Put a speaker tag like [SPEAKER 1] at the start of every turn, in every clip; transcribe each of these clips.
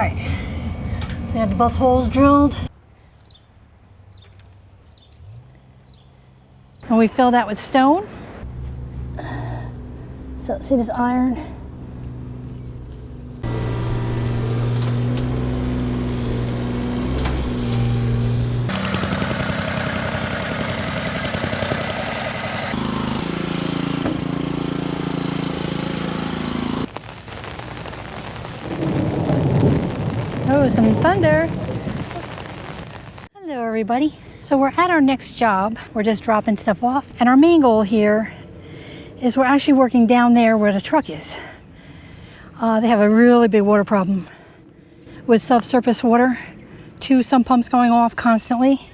[SPEAKER 1] right, so we have both holes drilled. And we fill that with stone. So see this iron? Oh, some thunder. Hello everybody. So we're at our next job. We're just dropping stuff off. And our main goal here is we're actually working down there where the truck is. They have a really big water problem with subsurface water. 2 sump pumps going off constantly.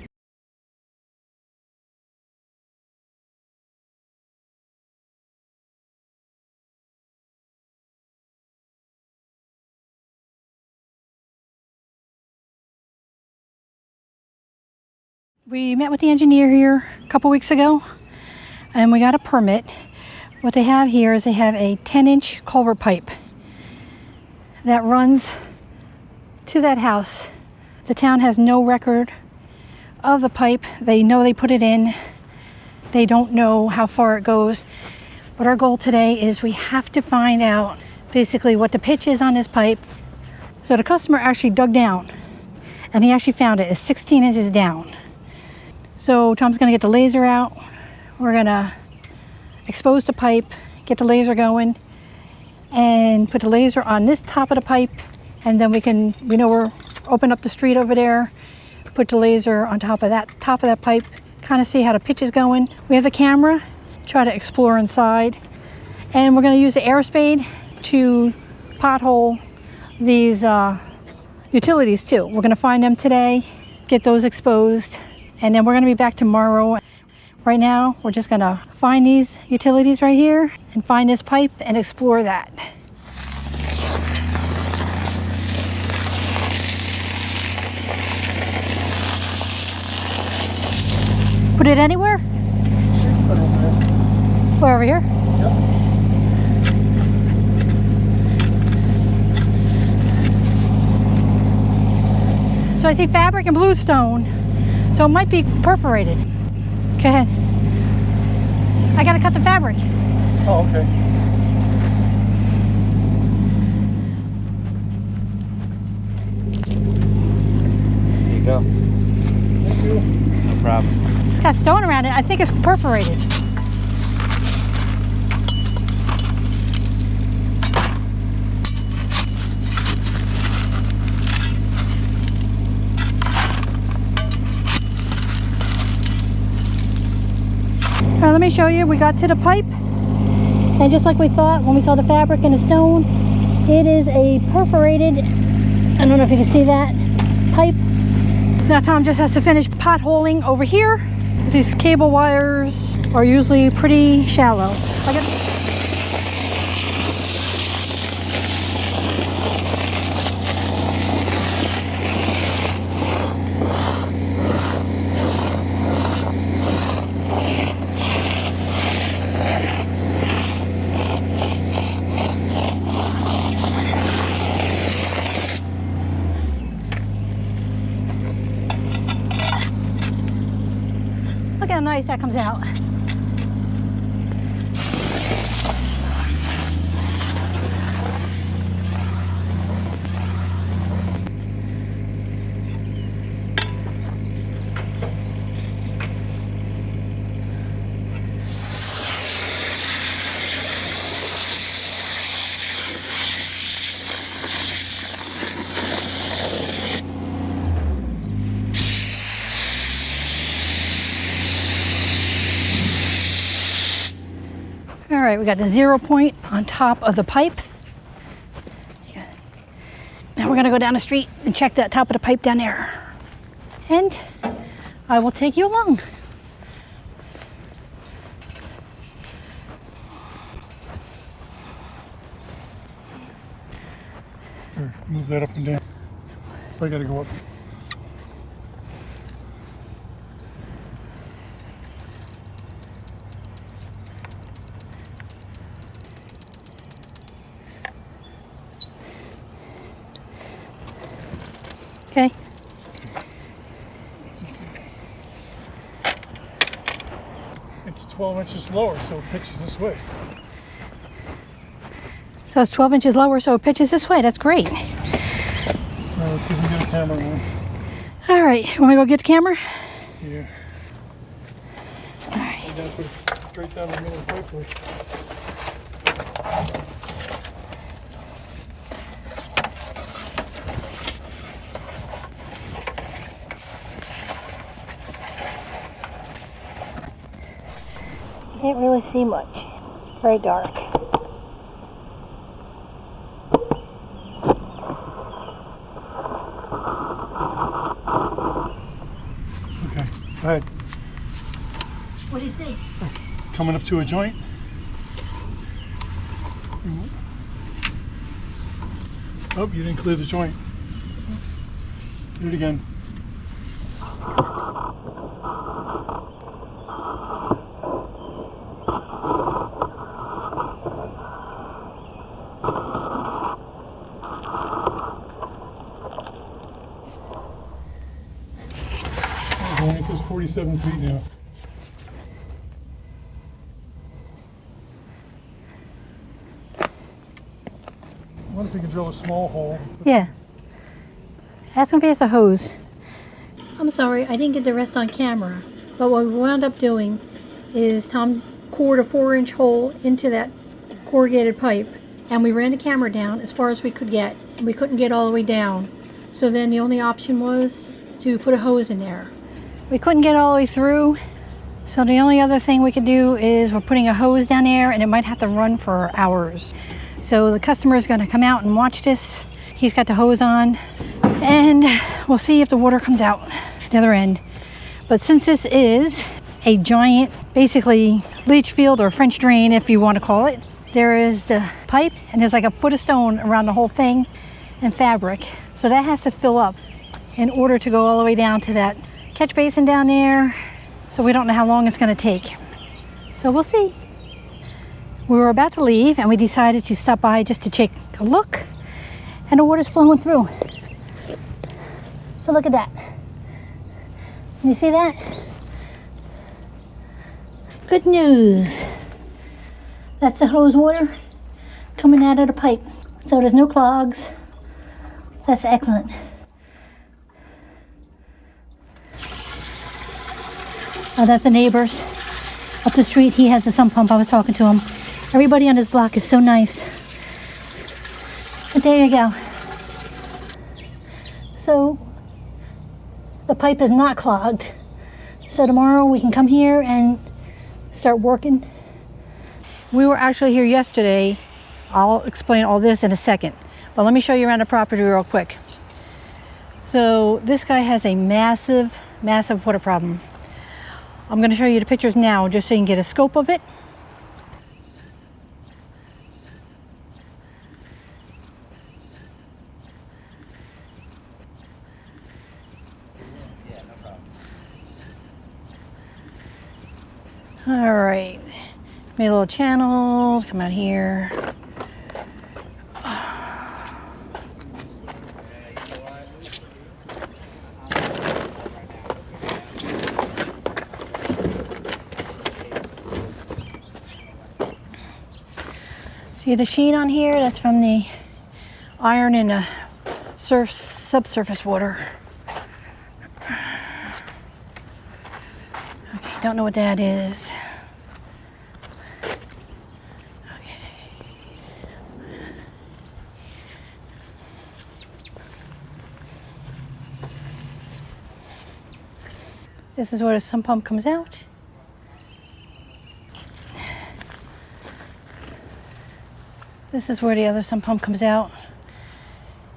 [SPEAKER 1] We met with the engineer here a couple weeks ago and we got a permit. What they have here is they have a 10-inch culvert pipe that runs to that house. The town has no record of the pipe. They know they put it in. They don't know how far it goes. But our goal today is we have to find out basically what the pitch is on this pipe. So the customer actually dug down and he actually found it is 16 inches down. So Tom's gonna get the laser out. We're gonna expose the pipe, get the laser going, and put the laser on this top of the pipe, and then we know we're open up the street over there, put the laser on top of that pipe, kind of see how the pitch is going. We have the camera, try to explore inside, and we're gonna use the Air Spade to pothole these utilities too. We're gonna find them today, get those exposed, and then we're gonna be back tomorrow. Right now, we're just gonna find these utilities right here and find this pipe and explore that. Put it anywhere?
[SPEAKER 2] Put it over there.
[SPEAKER 1] Where, over here? Yep. So I see fabric and bluestone. So it might be perforated. Go ahead. I gotta cut the fabric.
[SPEAKER 2] Oh, okay.
[SPEAKER 3] There you go.
[SPEAKER 2] Thank you.
[SPEAKER 3] No problem.
[SPEAKER 1] It's got stone around it. I think it's perforated. Now let me show you, we got to the pipe, and just like we thought when we saw the fabric and the stone, it is a perforated, I don't know if you can see that, pipe. Now Tom just has to finish potholing over here. These cable wires are usually pretty shallow. Look how nice that comes out. All right, we got the 0 point on top of the pipe. Now we're gonna go down the street and check that top of the pipe down there. And I will take you along.
[SPEAKER 2] Here, move that up and down. So I gotta go up.
[SPEAKER 1] Okay.
[SPEAKER 2] It's 12 inches lower, so it pitches this way.
[SPEAKER 1] So it's 12 inches lower, so it pitches this way. That's great.
[SPEAKER 2] Now let's see if we can get a camera on.
[SPEAKER 1] All right, want me to go get the camera?
[SPEAKER 2] Yeah.
[SPEAKER 1] All right.
[SPEAKER 2] I'm gonna put it straight down the middle of the pipe.
[SPEAKER 1] Can't really see much. It's very dark.
[SPEAKER 2] Okay, go ahead.
[SPEAKER 1] What do you see?
[SPEAKER 2] Coming up to a joint. Oh, you didn't clear the joint. Do it again. It says 47 feet now. I wonder if we can drill a small hole.
[SPEAKER 1] Yeah. Ask him if he has a hose. I'm sorry, I didn't get the rest on camera, but what we wound up doing is Tom cored a 4-inch hole into that corrugated pipe, and we ran the camera down as far as we could get. We couldn't get all the way down, so then the only option was to put a hose in there. We couldn't get all the way through, so the only other thing we could do is we're putting a hose down there, and it might have to run for hours. So the customer is going to come out and watch this. He's got the hose on, and we'll see if the water comes out the other end. But since this is a giant, basically leach field or French drain, if you want to call it, there is the pipe, and there's like a foot of stone around the whole thing and fabric. So that has to fill up in order to go all the way down to that catch basin down there. So we don't know how long it's going to take. So we'll see. We were about to leave, and we decided to stop by just to take a look, and the water's flowing through. So look at that. Can you see that? Good news. That's the hose water coming out of the pipe. So there's no clogs. That's excellent. That's the neighbors up the street. He has the sump pump. I was talking to him. Everybody on his block is so nice. But there you go. So the pipe is not clogged. So tomorrow we can come here and start working. We were actually here yesterday. I'll explain all this in a second, but let me show you around the property real quick. So this guy has a massive water problem. I'm going to show you the pictures now just so you can get a scope of it.
[SPEAKER 3] Yeah, no problem.
[SPEAKER 1] All right, made a little channel, come out here. See the sheen on here? That's from the iron in the subsurface water. Okay, don't know what that is. Okay. This is where the sump pump comes out. This is where the other sump pump comes out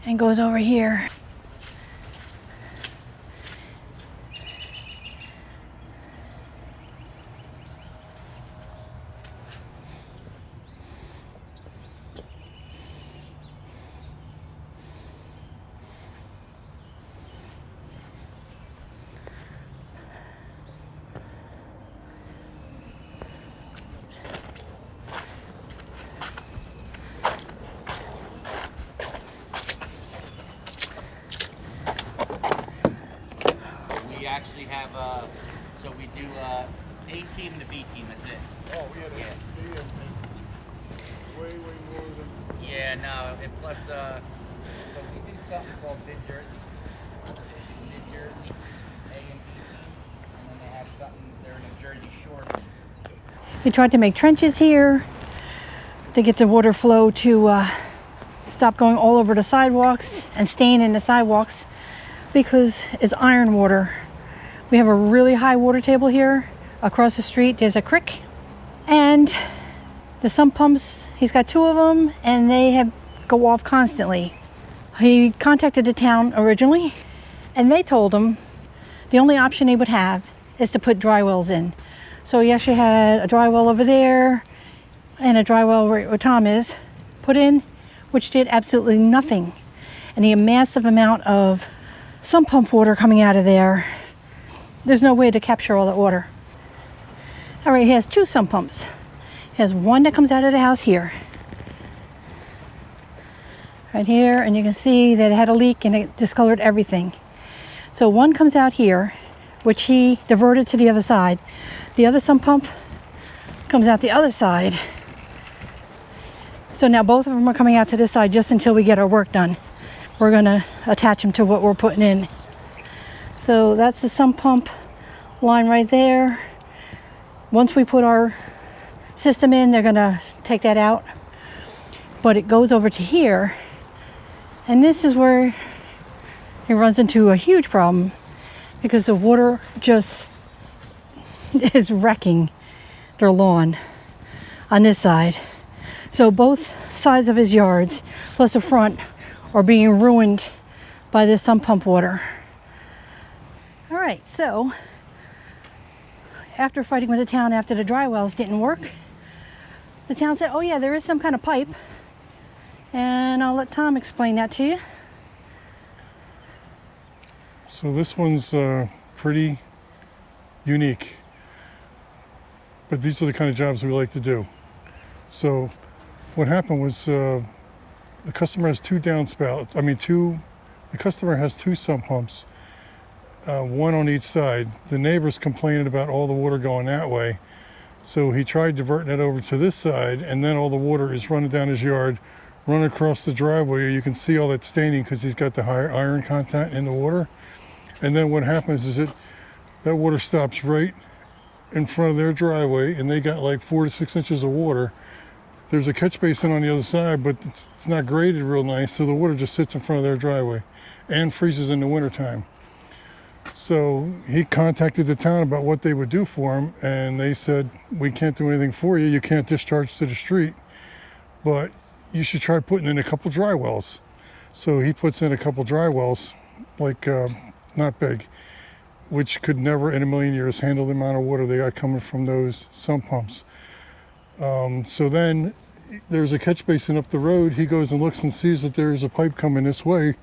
[SPEAKER 1] and goes over here.
[SPEAKER 3] have, so we do A team and the B team, that's it.
[SPEAKER 2] Oh, we had A, C, and way more than...
[SPEAKER 3] Yeah, no, and plus, so we do something called mid-Jersey. Mid-Jersey, A and B team, and then they have something, they're in a Jersey Shore team.
[SPEAKER 1] He tried to make trenches here to get the water flow to stop going all over the sidewalks and staying in the sidewalks because it's iron water. We have a really high water table here. Across the street there's a creek, and the sump pumps, he's got 2 of them, and they go off constantly. He contacted the town originally, and they told him the only option he would have is to put dry wells in. So he actually had a dry well over there and a dry well where Tom is put in, which did absolutely nothing. And the massive amount of sump pump water coming out of there, there's no way to capture all that water. All right, he has 2 sump pumps. He has one that comes out of the house here. Right here, and you can see that it had a leak and it discolored everything. So one comes out here, which he diverted to the other side. The other sump pump comes out the other side. So now both of them are coming out to this side just until we get our work done. We're gonna attach them to what we're putting in. So that's the sump pump line right there. Once we put our system in, they're gonna take that out. But it goes over to here. And this is where he runs into a huge problem because the water just is wrecking their lawn on this side. So both sides of his yards, plus the front, are being ruined by this sump pump water. All right, so after fighting with the town after the dry wells didn't work, the town said, oh yeah, there is some kind of pipe. And I'll let Tom explain that to you.
[SPEAKER 2] So this one's pretty unique. But these are the kind of jobs we like to do. So what happened was the customer has 2 downspouts. The customer has 2 sump pumps, one on each side. The neighbor's complaining about all the water going that way. So he tried diverting it over to this side, and then all the water is running down his yard, running across the driveway. You can see all that staining because he's got the higher iron content in the water. And then what happens is that water stops right in front of their driveway, and they got like 4 to 6 inches of water. There's a catch basin on the other side, but it's not graded real nice, so the water just sits in front of their driveway and freezes in the wintertime. So he contacted the town about what they would do for him, and they said, we can't do anything for you. You can't discharge to the street, but you should try putting in a couple dry wells. So he puts in a couple dry wells, like not big, which could never in a million years handle the amount of water they got coming from those sump pumps. So then there's a catch basin up the road. He goes and looks and sees that there's a pipe coming this way,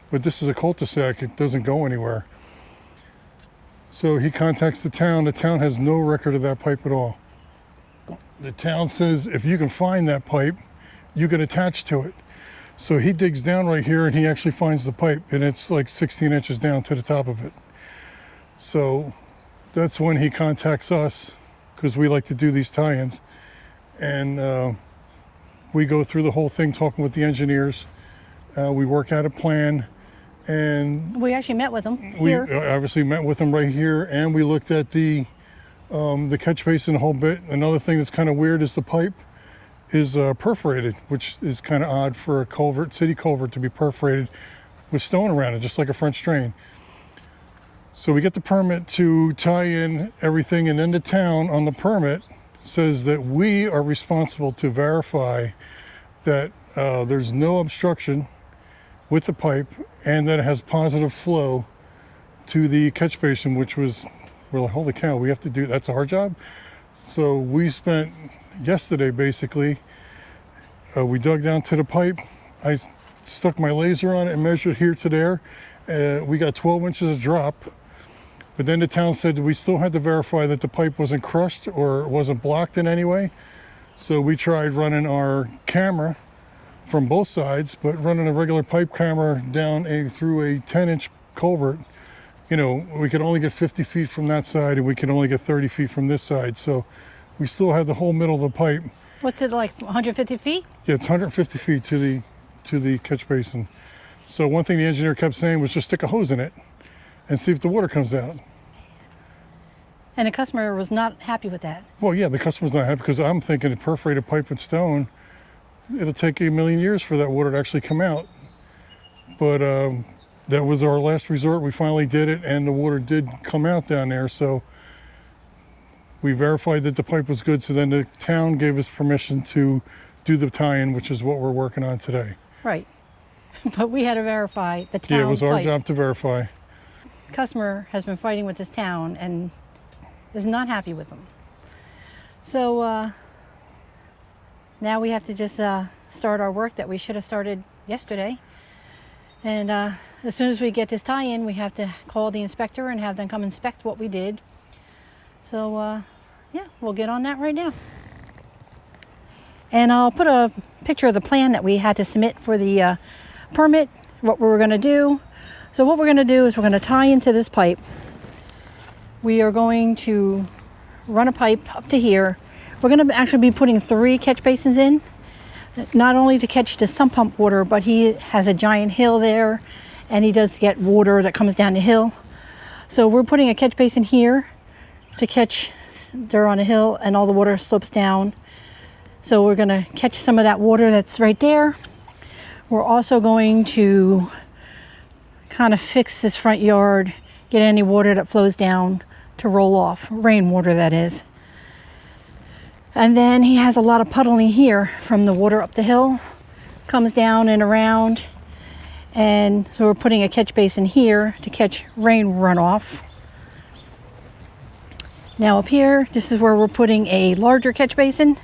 [SPEAKER 2] but this is a cul-de-sac. It doesn't go anywhere. So he contacts the town. The town has no record of that pipe at all. The town says, if you can find that pipe, you can attach to it. So he digs down right here and he actually finds the pipe, and it's like 16 inches down to the top of it. So that's when he contacts us, because we like to do these tie-ins. And we go through the whole thing talking with the engineers. We work out a plan, and
[SPEAKER 1] We actually met with him
[SPEAKER 2] we
[SPEAKER 1] here.
[SPEAKER 2] obviously met with them right here, and we looked at the catch basin a whole bit. Another thing that's kind of weird is the pipe is perforated, which is kind of odd for a culvert, city culvert, to be perforated with stone around it, just like a French drain. So we get the permit to tie in everything, and then the town on the permit says that we are responsible to verify that there's no obstruction with the pipe and that it has positive flow to the catch basin, which was, we're like, holy cow, we have to do, that's our job. So we spent yesterday basically, we dug down to the pipe. I stuck my laser on it and measured here to there. We got 12 inches of drop, but then the town said we still had to verify that the pipe wasn't crushed or wasn't blocked in any way. So we tried running our camera from both sides, but running a regular pipe camera down through a 10-inch culvert, you know, we could only get 50 feet from that side and we could only get 30 feet from this side. So we still have the whole middle of the pipe.
[SPEAKER 1] What's it like, 150 feet?
[SPEAKER 2] Yeah, it's 150 feet to the catch basin. So one thing the engineer kept saying was just stick a hose in it and see if the water comes out.
[SPEAKER 1] And the customer was not happy with that.
[SPEAKER 2] Well, yeah, the customer's not happy because I'm thinking a perforated pipe with stone, it'll take a million years for that water to actually come out. But that was our last resort. We finally did it and the water did come out down there. So we verified that the pipe was good. So then the town gave us permission to do the tie-in, which is what we're working on today.
[SPEAKER 1] Right. But we had to verify the town
[SPEAKER 2] Yeah, it was our
[SPEAKER 1] pipe.
[SPEAKER 2] job to verify.
[SPEAKER 1] Customer has been fighting with this town and is not happy with them. So now we have to just start our work that we should have started yesterday. And as soon as we get this tie-in, we have to call the inspector and have them come inspect what we did. So yeah, we'll get on that right now. And I'll put a picture of the plan that we had to submit for the permit, what we were going to do. So what we're going to do is we're going to tie into this pipe. We are going to run a pipe up to here. We're going to actually be putting 3 catch basins in, not only to catch the sump pump water, but he has a giant hill there and he does get water that comes down the hill. So we're putting a catch basin here to catch, they're on a hill and all the water slopes down. So we're going to catch some of that water that's right there. We're also going to kind of fix this front yard, get any water that flows down to roll off, rainwater that is. And then he has a lot of puddling here from the water up the hill, comes down and around. And so we're putting a catch basin here to catch rain runoff. Now up here, this is where we're putting a larger catch basin.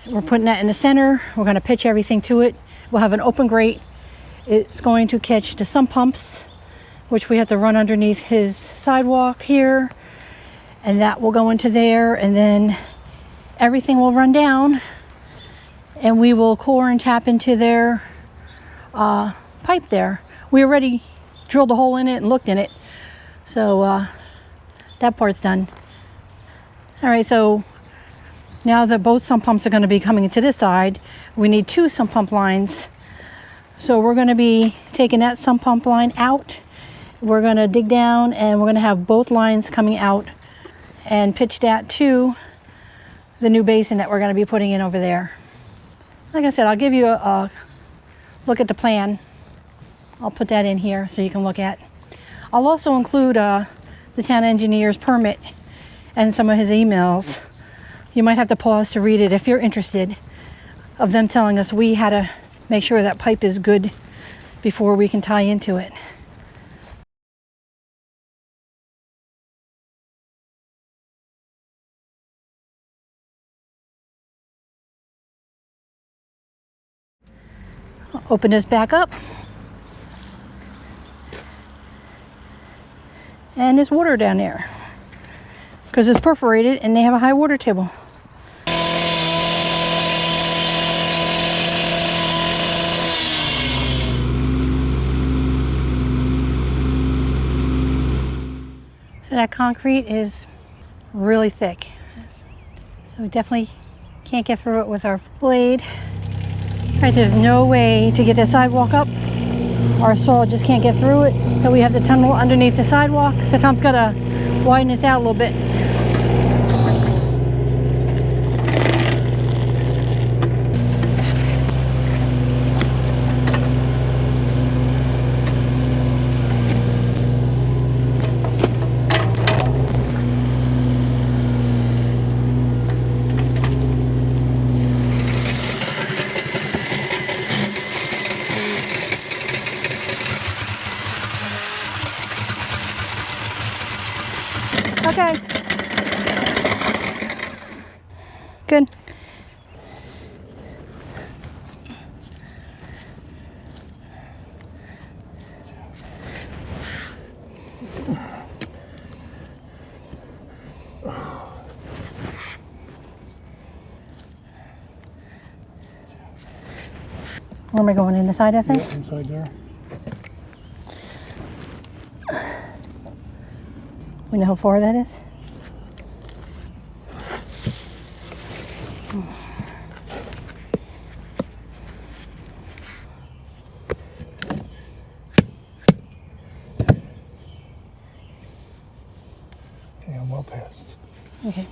[SPEAKER 1] We're putting that in the center. We're going to pitch everything to it. We'll have an open grate. It's going to catch the sump pumps, which we have to run underneath his sidewalk here. And that will go into there. And then everything will run down. And we will core and tap into their pipe there. We already drilled a hole in it and looked in it. So that part's done. All right, so now that both sump pumps are going to be coming into this side, we need 2 sump pump lines. So we're going to be taking that sump pump line out. We're going to dig down and we're going to have both lines coming out and pitch that to the new basin that we're going to be putting in over there. Like I said, I'll give you a look at the plan. I'll put that in here so you can look at. I'll also include the town engineer's permit and some of his emails. You might have to pause to read it if you're interested, of them telling us we had to make sure that pipe is good before we can tie into it. I'll open this back up. And there's water down there because it's perforated and they have a high water table. So that concrete is really thick. So we definitely can't get through it with our blade. Right, there's no way to get the sidewalk up. Our saw just can't get through it. So we have to tunnel underneath the sidewalk. So Tom's got to widen this out a little bit. Okay. Good. Where am I going, in the side, I think?
[SPEAKER 2] Yeah, inside there.
[SPEAKER 1] We know how far that is?
[SPEAKER 2] Okay, I'm well past.
[SPEAKER 1] Okay.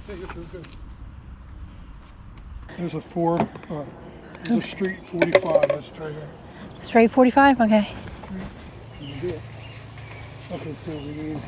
[SPEAKER 2] Hey, you're good. There's a there's a street 45. Let's try that.
[SPEAKER 1] Straight 45? Okay.
[SPEAKER 2] You can do it. Okay, so we need.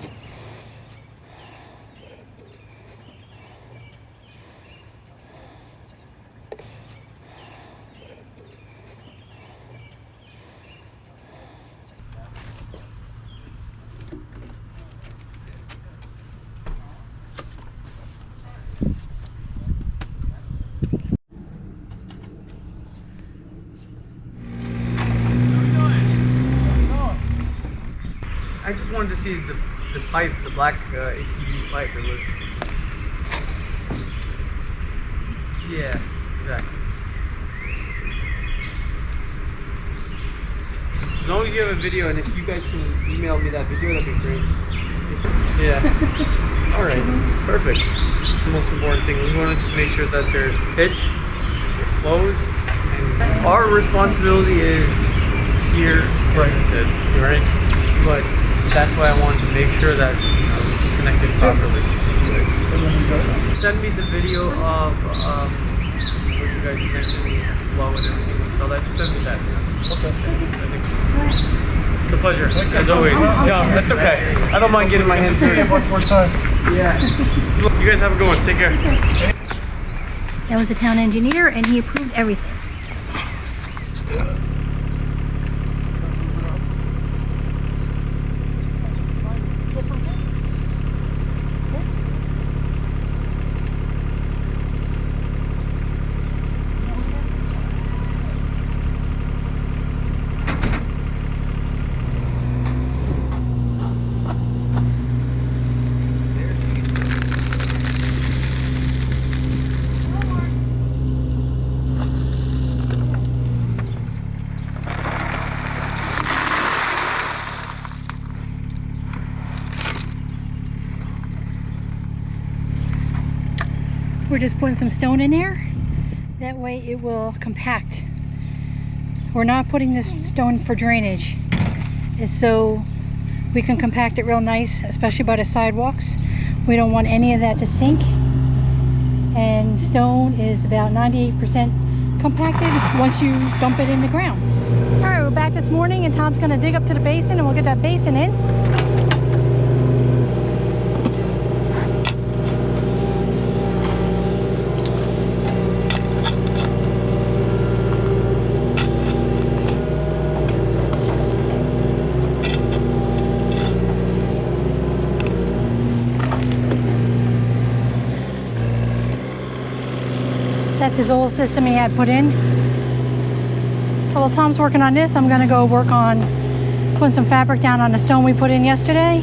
[SPEAKER 4] I just wanted to see the pipe, the black HDD pipe. It was. Yeah, exactly. As long as you have a video, and if you guys can email me that video, that'd be great. Yeah. All right. Perfect. The most important thing, we want to just make sure that there's pitch, it flows, and our responsibility is here. Right. That's it. Right. But that's why I wanted to make sure that it's connected properly. Send me the video of what you guys mentioned, flow and everything. So that just send me that. Okay. I think it's a pleasure, as always. No, that's okay. I don't mind getting my hands dirty.
[SPEAKER 2] A bunch more time.
[SPEAKER 4] Yeah. You guys have a good one. Take care.
[SPEAKER 1] That was the town engineer, and he approved everything. We're just putting some stone in there. That way it will compact. We're not putting this stone for drainage. It's so we can compact it real nice, especially by the sidewalks. We don't want any of that to sink. And stone is about 98% compacted once you dump it in the ground. All right, we're back this morning and Tom's gonna dig up to the basin and we'll get that basin in. That's his old system he had put in. So while Tom's working on this, I'm gonna go work on putting some fabric down on the stone we put in yesterday.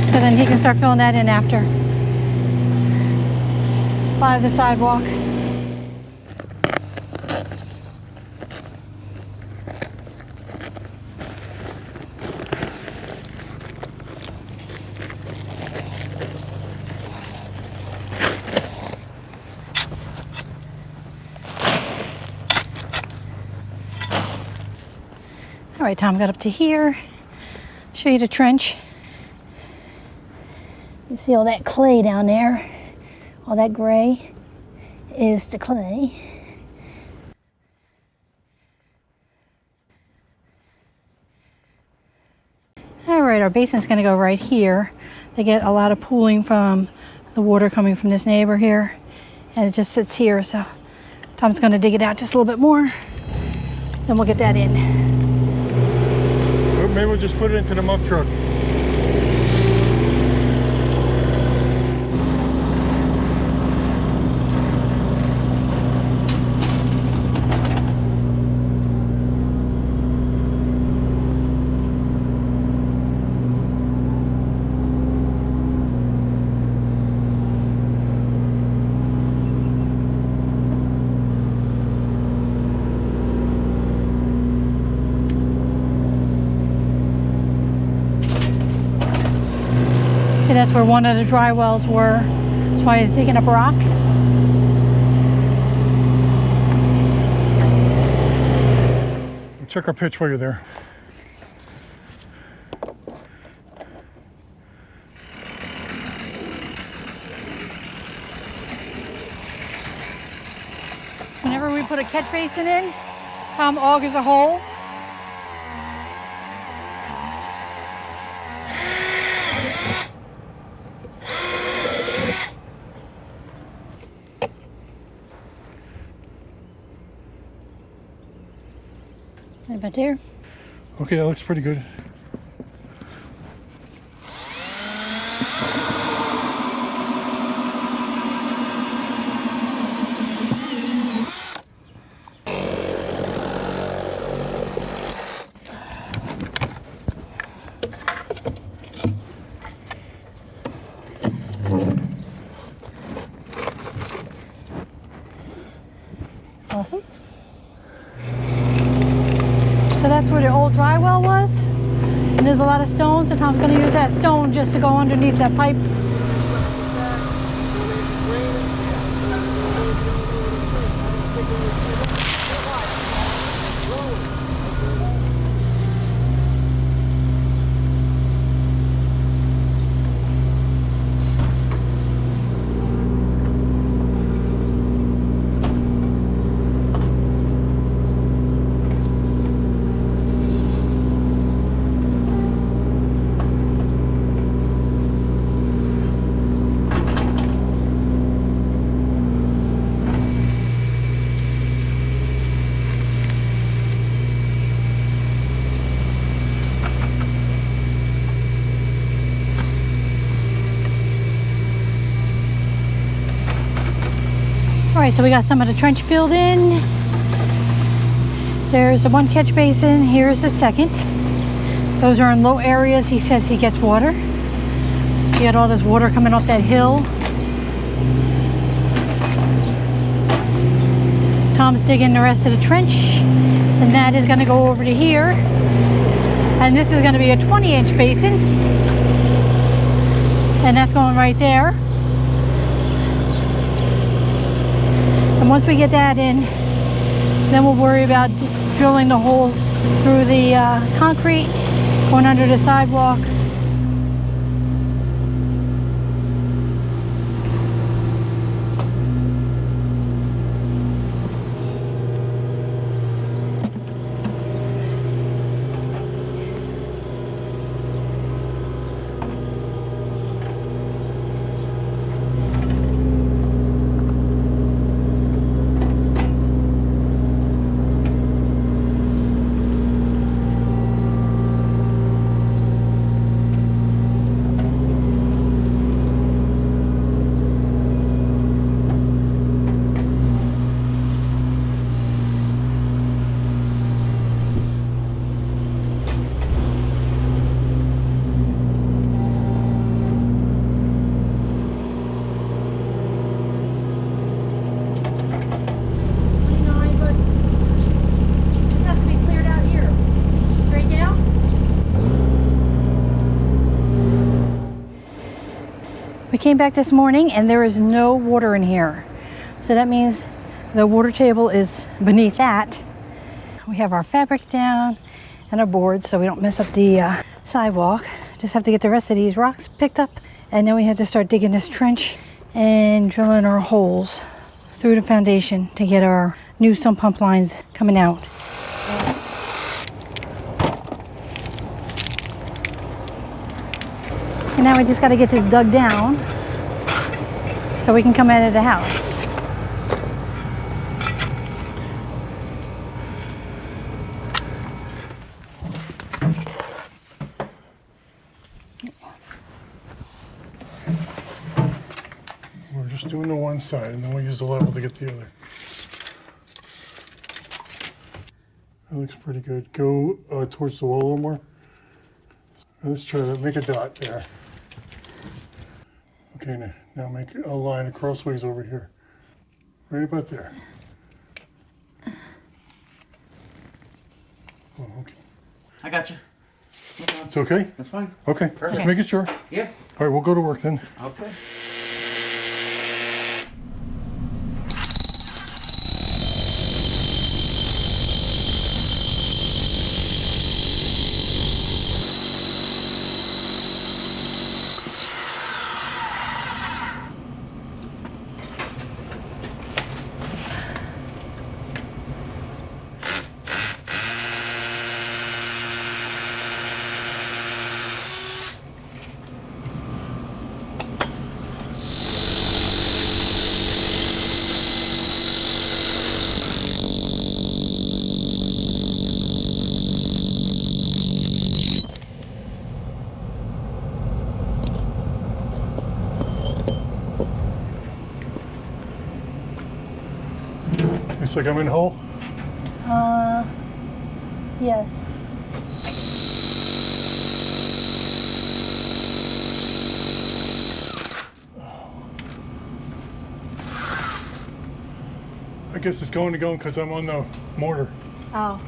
[SPEAKER 1] So then he can start filling that in after. By the sidewalk. All right, Tom got up to here. Show you the trench. You see all that clay down there? All that gray is the clay. All right, our basin's gonna go right here. They get a lot of pooling from the water coming from this neighbor here, and it just sits here, so Tom's gonna dig it out just a little bit more, then we'll get that in.
[SPEAKER 2] Maybe we'll just put it into the muck truck.
[SPEAKER 1] See, that's where one of the dry wells were. That's why he's digging up rock.
[SPEAKER 2] Check our pitch while you're there.
[SPEAKER 1] Whenever we put a catch basin in, Tom augers a hole. Right about there.
[SPEAKER 2] Okay, that looks pretty good.
[SPEAKER 1] Awesome. So that's where the old dry well was. And there's a lot of stones, so Tom's going to use that stone just to go underneath that pipe. All right, so we got some of the trench filled in. There's the one catch basin. Here's the second. Those are in low areas. He says he gets water. You got all this water coming off that hill. Tom's digging the rest of the trench. And that is going to go over to here. And this is going to be a 20-inch basin. And that's going right there. And once we get that in, then we'll worry about drilling the holes through the concrete, going under the sidewalk. We came back this morning and there is no water in here. So that means the water table is beneath that. We have our fabric down and our boards so we don't mess up the sidewalk. Just have to get the rest of these rocks picked up, and then we have to start digging this trench and drilling our holes through the foundation to get our new sump pump lines coming out. And now we just got to get this dug down so we can come out of the house.
[SPEAKER 2] We're just doing the one side and then we'll use the level to get the other. That looks pretty good. Go towards the wall a little more. Let's try to make a dot there. Okay, now make a line crossways over here. Right about there. Oh, okay.
[SPEAKER 3] I got you.
[SPEAKER 2] It's okay?
[SPEAKER 3] That's fine.
[SPEAKER 2] Okay, just
[SPEAKER 1] Okay.
[SPEAKER 2] making sure.
[SPEAKER 3] Yeah.
[SPEAKER 2] All right, we'll go to work then.
[SPEAKER 3] Okay.
[SPEAKER 2] Looks like I'm in hole.
[SPEAKER 1] Yes.
[SPEAKER 2] I guess it's going because I'm on the mortar.
[SPEAKER 1] Oh.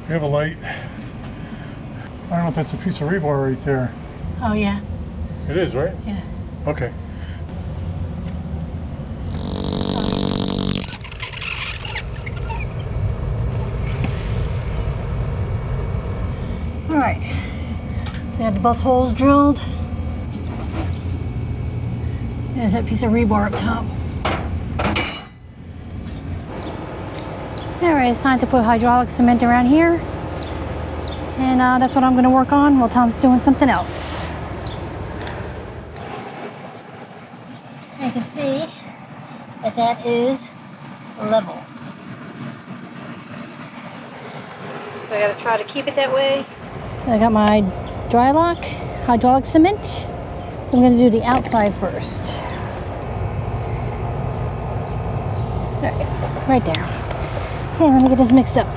[SPEAKER 2] We have a light. I don't know if that's a piece of rebar right there.
[SPEAKER 1] Oh, yeah.
[SPEAKER 2] It is, right?
[SPEAKER 1] Yeah.
[SPEAKER 2] Okay.
[SPEAKER 1] All right. So I got both holes drilled. There's that piece of rebar up top. All right, it's time to put hydraulic cement around here. And that's what I'm going to work on while Tom's doing something else. You can see that that is level. So I got to try to keep it that way. So I got my dry lock, hydraulic cement. So I'm going to do the outside first. Right there. Okay, let me get this mixed up.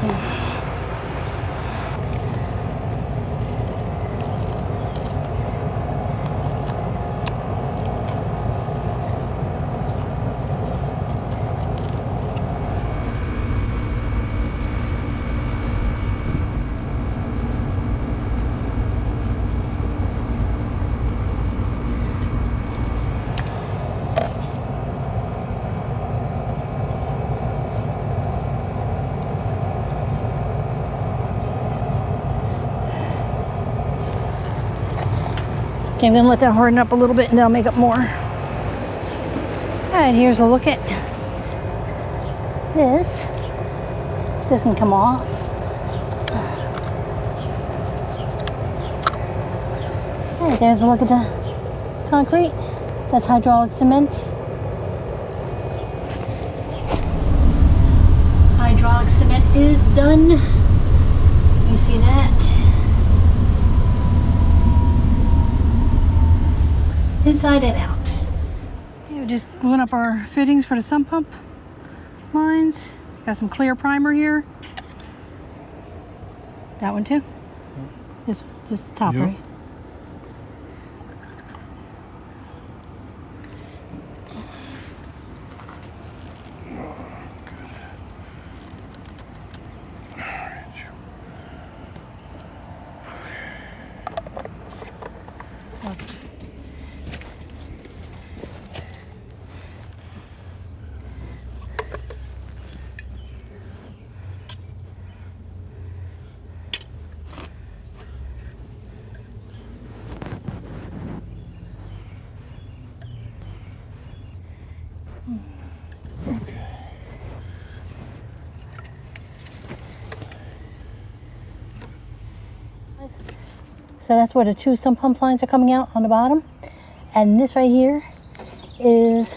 [SPEAKER 1] Okay, I'm going to let that harden up a little bit and then I'll make up more. Alright, here's a look at this. This can come off. Alright, there's a look at the concrete. That's hydraulic cement. Hydraulic cement is done. You see that? Inside and out. Okay, we're just gluing up our fittings for the sump pump lines. Got some clear primer here. That one too? Just the top,
[SPEAKER 2] Yeah.
[SPEAKER 1] right? So that's where the two sump pump lines are coming out on the bottom. And this right here is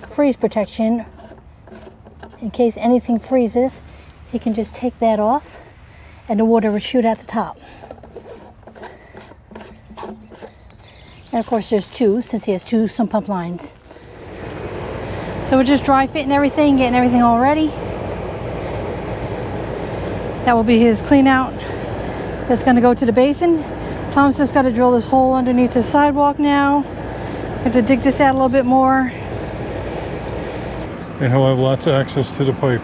[SPEAKER 1] freeze protection. In case anything freezes, he can just take that off and the water will shoot out the top. And of course there's two, since he has two sump pump lines. So we're just dry fitting everything, getting everything all ready. That will be his clean out. That's going to go to the basin. Tom's just got to drill this hole underneath the sidewalk now. Have to dig this out a little bit more.
[SPEAKER 2] And he'll have lots of access to the pipe.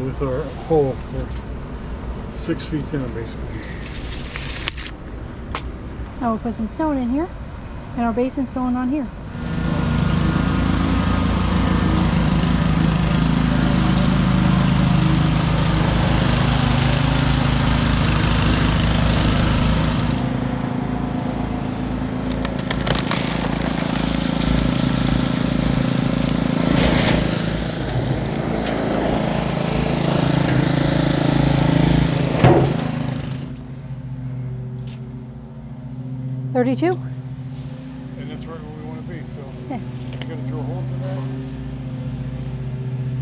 [SPEAKER 2] with our hole. We're 6 feet down basically.
[SPEAKER 1] Now we'll put some stone in here, and our basin's going on here. $32?
[SPEAKER 2] And that's right where we want to be, so
[SPEAKER 1] Yeah.
[SPEAKER 2] we're going to drill holes in there.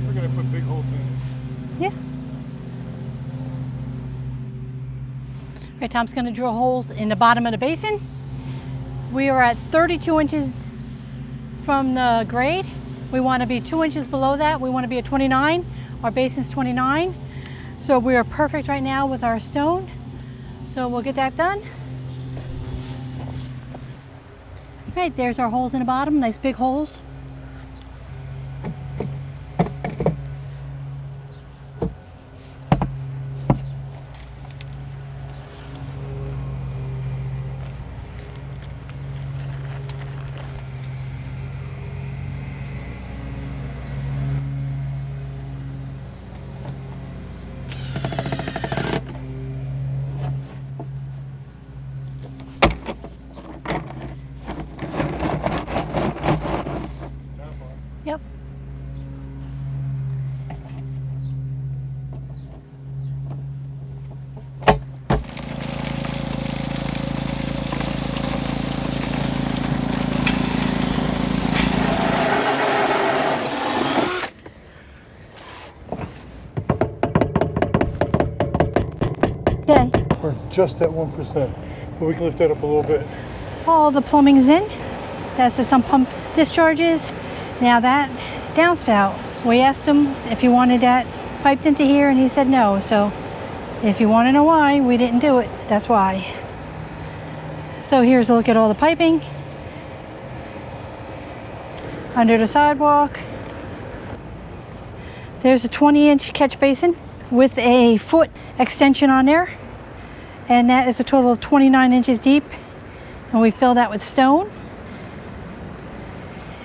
[SPEAKER 2] We're going to put big holes in.
[SPEAKER 1] Yeah. All right, Tom's gonna drill holes in the bottom of the basin. We are at 32 inches from the grade. We want to be 2 inches below that. We want to be at 29. Our basin's 29. So we are perfect right now with our stone. So we'll get that done. Right, there's our holes in the bottom, nice big holes. Yep. Okay.
[SPEAKER 2] We're just at 1%, but we can lift that up a little bit.
[SPEAKER 1] All the plumbing's in. That's the sump pump discharges. Now that downspout, we asked him if he wanted that piped into here, and he said no. So if you want to know why we didn't do it, that's why. So here's a look at all the piping. Under the sidewalk. There's a 20-inch catch basin with a foot extension on there. And that is a total of 29 inches deep. And we fill that with stone.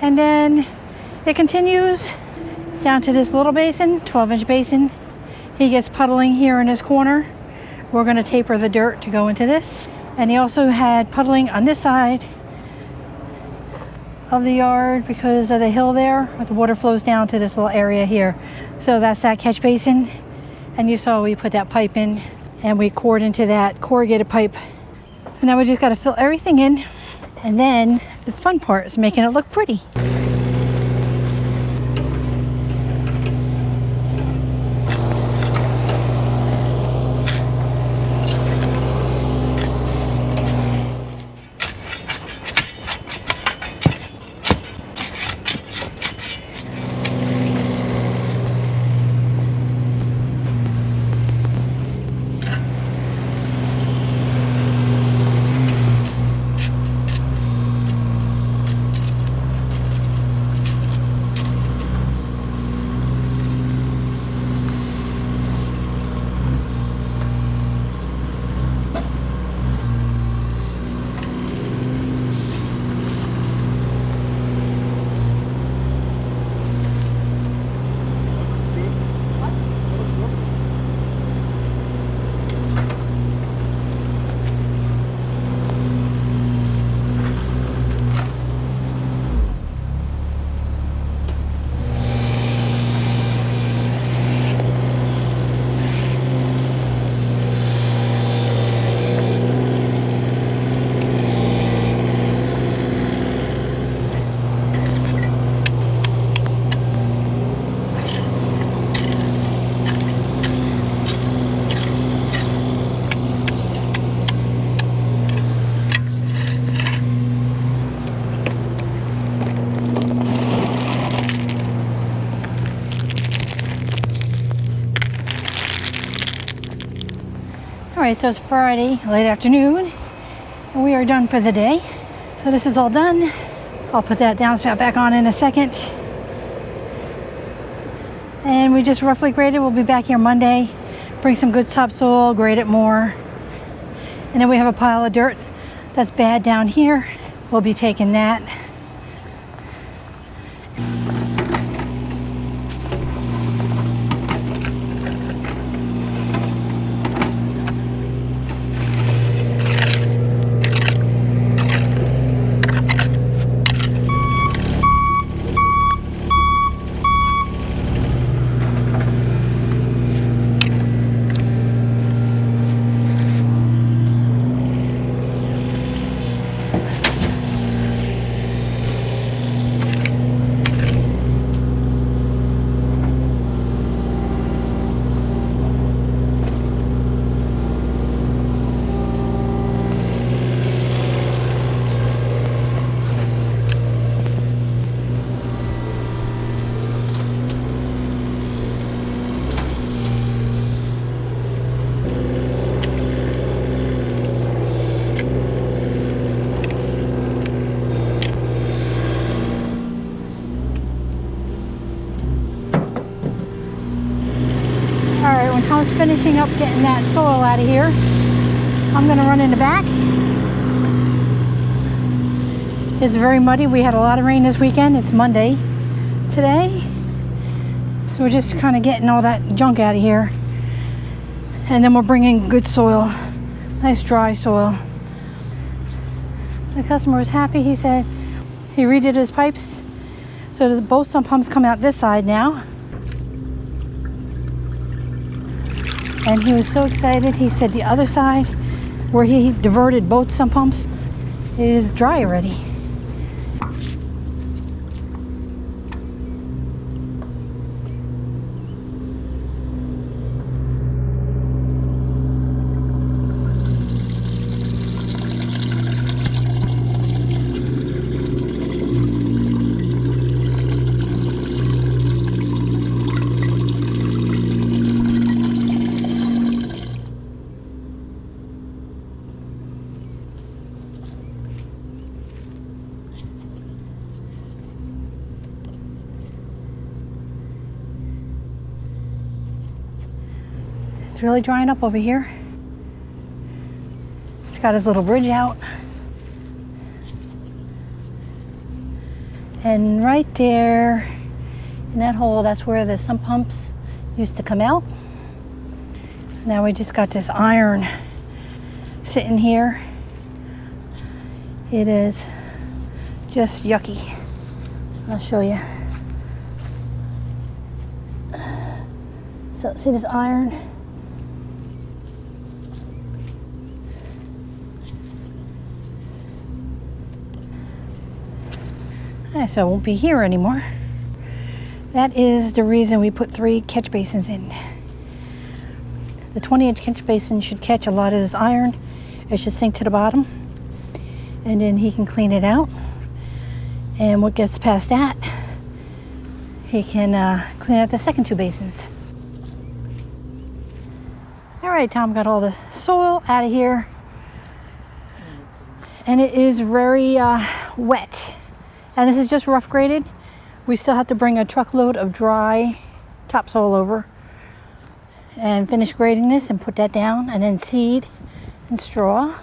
[SPEAKER 1] And then it continues down to this little basin, 12-inch basin. He gets puddling here in his corner. We're going to taper the dirt to go into this. And he also had puddling on this side of the yard because of the hill there, where the water flows down to this little area here. So that's that catch basin. And you saw we put that pipe in and we cored into that corrugated pipe. So now we just got to fill everything in. And then the fun part is making it look pretty. All right, so it's Friday, late afternoon, and we are done for the day. So this is all done. I'll put that downspout back on in a second. And we just roughly graded. We'll be back here Monday, bring some good topsoil, grade it more. And then we have a pile of dirt that's bad down here. We'll be taking that. When Tom's finishing up getting that soil out of here, I'm going to run in the back. It's very muddy. We had a lot of rain this weekend. It's Monday today. So we're just kind of getting all that junk out of here. And then we'll bring in good soil, nice dry soil. The customer was happy. He said he redid his pipes. So both sump pumps come out this side now. And he was so excited. He said the other side, where he diverted both sump pumps, is dry already. It's really drying up over here. It's got his little bridge out. And right there in that hole, that's where the sump pumps used to come out. Now we just got this iron sitting here. It is just yucky. I'll show you. So see this iron? So it won't be here anymore. That is the reason we put 3 catch basins in. The 20-inch catch basin should catch a lot of this iron. It should sink to the bottom, and then he can clean it out. And what gets past that, he can clean out the second 2 basins. All right, Tom got all the soil out of here, and it is very wet. And this is just rough graded. We still have to bring a truckload of dry topsoil over and finish grading this and put that down, and then seed and straw.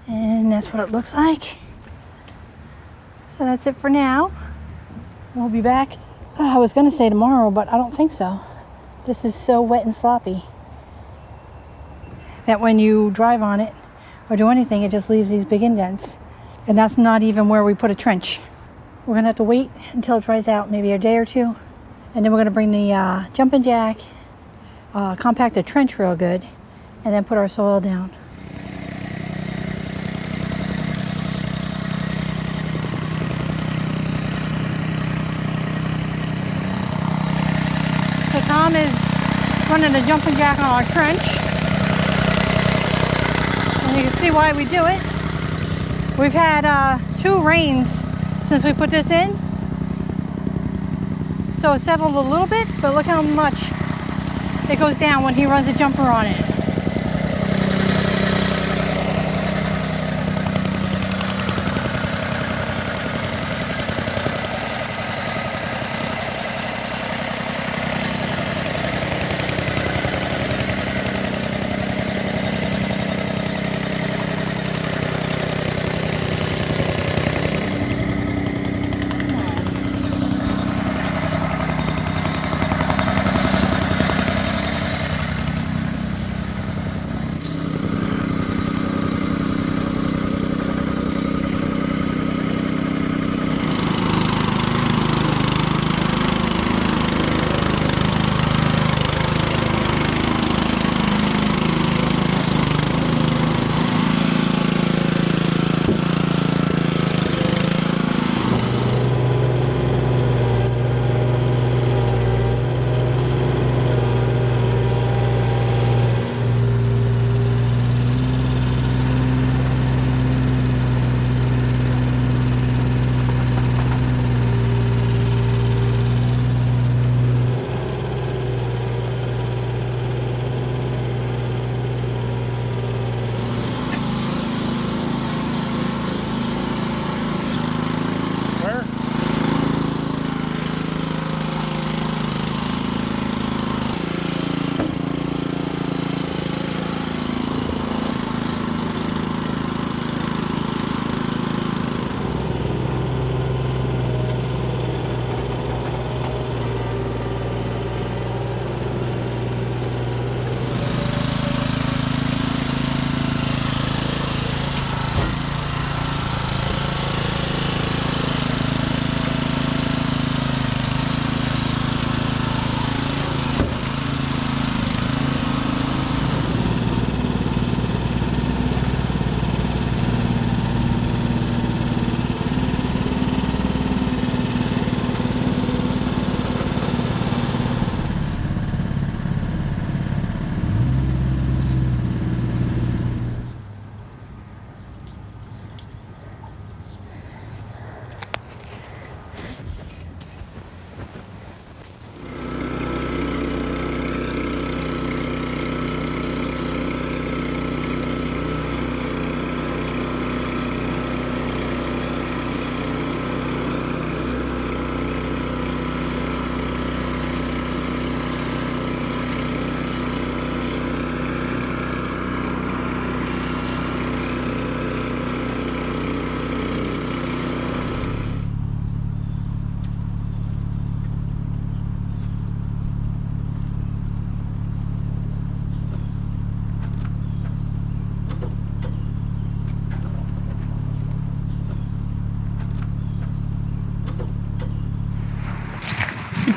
[SPEAKER 1] And that's what it looks like. So that's it for now. We'll be back. I was gonna say tomorrow, but I don't think so. This is so wet and sloppy that when you drive on it or do anything, it just leaves these big indents. And that's not even where we put a trench. We're gonna have to wait until it dries out, maybe a day or 2. And then we're gonna bring the jumping jack, compact the trench real good, and then put our soil down. So Tom is running the jumping jack on our trench. And you can see why we do it. We've had 2 rains since we put this in. So it settled a little bit, but look how much it goes down when he runs a jumper on it.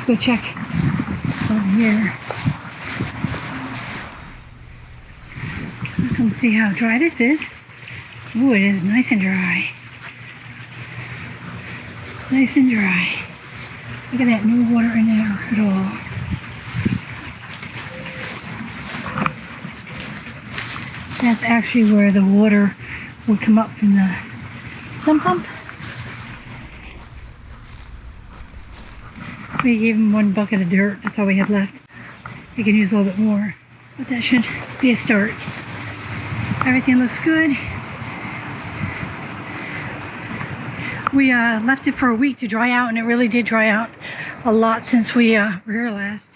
[SPEAKER 1] go check on here. Come see how dry this is. Ooh, it is nice and dry. Nice and dry. Look at that, no water in there at all. That's actually where the water would come up from the sump pump. We gave him 1 bucket of dirt. That's all we had left. We can use a little bit more, but that should be a start. Everything looks good. We left it for a week to dry out, and it really did dry out a lot since we were here last.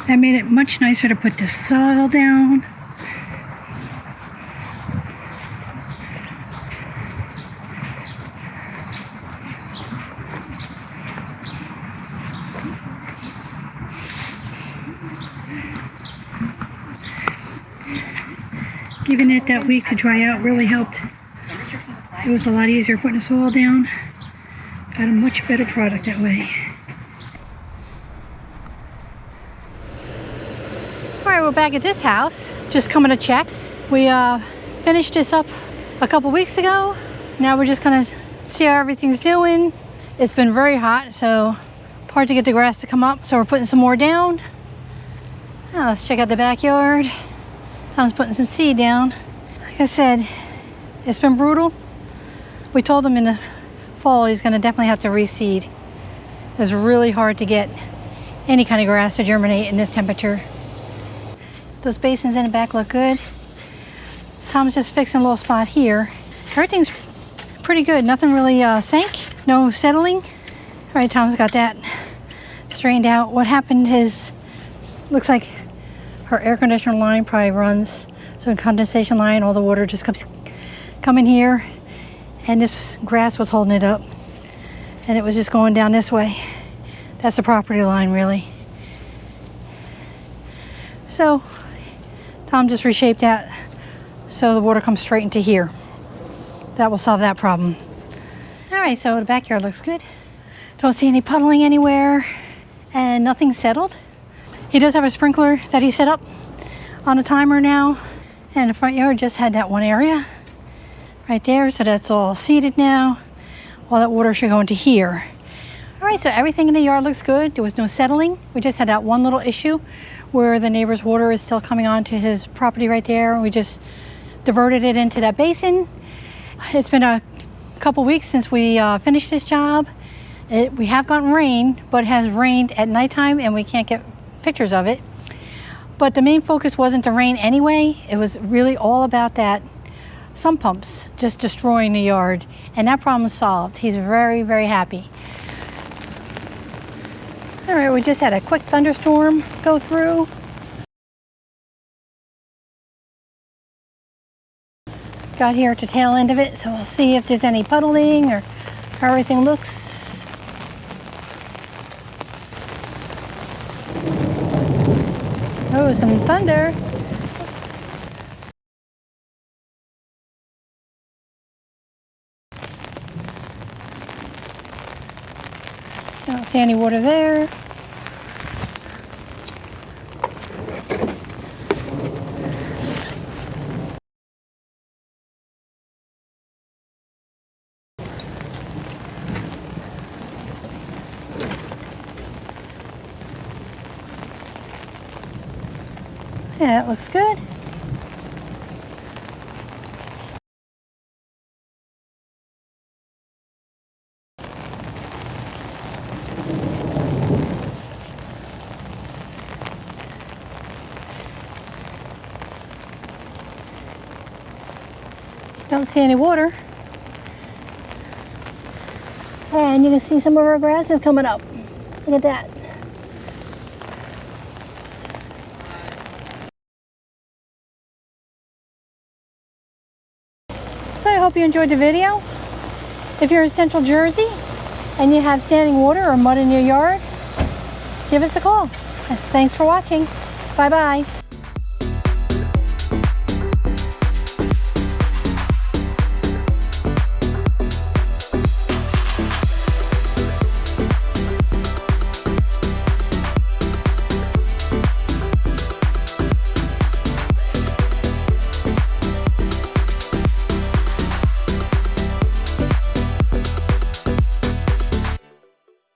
[SPEAKER 1] That made it much nicer to put the soil down. Giving it that week to dry out really helped. It was a lot easier putting the soil down. Got a much better product that way. Alright, we're back at this house. Just coming to check. We finished this up a couple weeks ago. Now we're just gonna see how everything's doing. It's been very hot, so hard to get the grass to come up, so we're putting some more down. Now let's check out the backyard. Tom's putting some seed down. Like I said, it's been brutal. We told him in the fall he's gonna definitely have to reseed. It's really hard to get any kind of grass to germinate in this temperature. Those basins in the back look good. Tom's just fixing a little spot here. Everything's pretty good. Nothing really sank. No settling. All right, Tom's got that straightened out. What happened is, looks like her air conditioner line probably runs. So in condensation line, all the water just comes coming here, and this grass was holding it up, and it was just going down this way. That's the property line, really. So Tom just reshaped that so the water comes straight into here. That will solve that problem. All right, so the backyard looks good. Don't see any puddling anywhere, and nothing settled. He does have a sprinkler that he set up on a timer now, and the front yard just had that one area right there, so that's all seeded now. All that water should go into here. All right, so everything in the yard looks good. There was no settling. We just had that one little issue where the neighbor's water is still coming onto his property right there. We just diverted it into that basin. It's been a couple weeks since we finished this job. We have gotten rain, but it has rained at nighttime and we can't get pictures of it. But the main focus wasn't the rain anyway. It was really all about that sump pumps just destroying the yard, and that problem's solved. He's very, very happy. All right, we just had a quick thunderstorm go through. Got here at the tail end of it, so we'll see if there's any puddling or how everything looks. Oh, some thunder. I don't see any water there. Yeah, that looks good. Don't see any water. And you can see some of our grasses coming up. Look at that. So I hope you enjoyed the video. If you're in Central Jersey and you have standing water or mud in your yard, give us a call. Thanks for watching. Bye-bye.